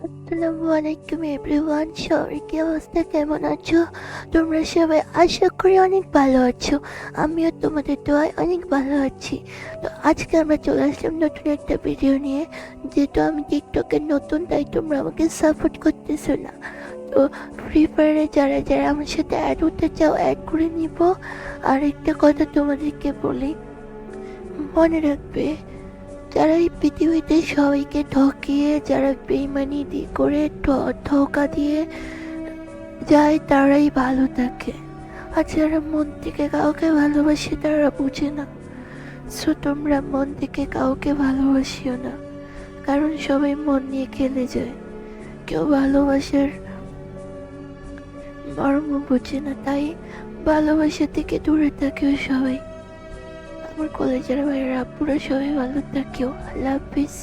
আসসালামু আলাইকুম এভরিওয়ান, সবাই কি অবস্থা, কেমন আছো? তোমরা সবাই আশা করি অনেক ভালো আছো। আমিও তোমাদের দোয়ায় অনেক ভালো আছি। তো আজকে আমরা চলে আসলাম নতুন একটা ভিডিও নিয়ে। যেহেতু আমি টিকটকের নতুন, তাই তোমরা আমাকে সাপোর্ট করতেছো না। তো ফ্রি ফায়ারে যারা যারা আমার সাথে অ্যাড হতে চাও, অ্যাড করে নিব। আর একটা কথা তোমাদেরকে বলি, মনে রাখবে, যারা এই পৃথিবীতে সবাইকে ঠকিয়ে, যারা বেইমানি করে ধোঁকা দিয়ে যায়, তারাই ভালো থাকে। আর যারা মন থেকে কাউকে ভালোবাসে তারা বুঝে না। সো তোমরা মন থেকে কাউকে ভালোবাসিও না, কারণ সবাই মন নিয়ে খেলে যায়। কেউ ভালোবাসার মর্ম বুঝে না, তাই ভালোবাসা থেকে দূরে থাকেও সবাই। আমার কলেজের ভাইয়েরা আপুরা সবাই ভালো থাকিও। আল্লাহ হাফিজ।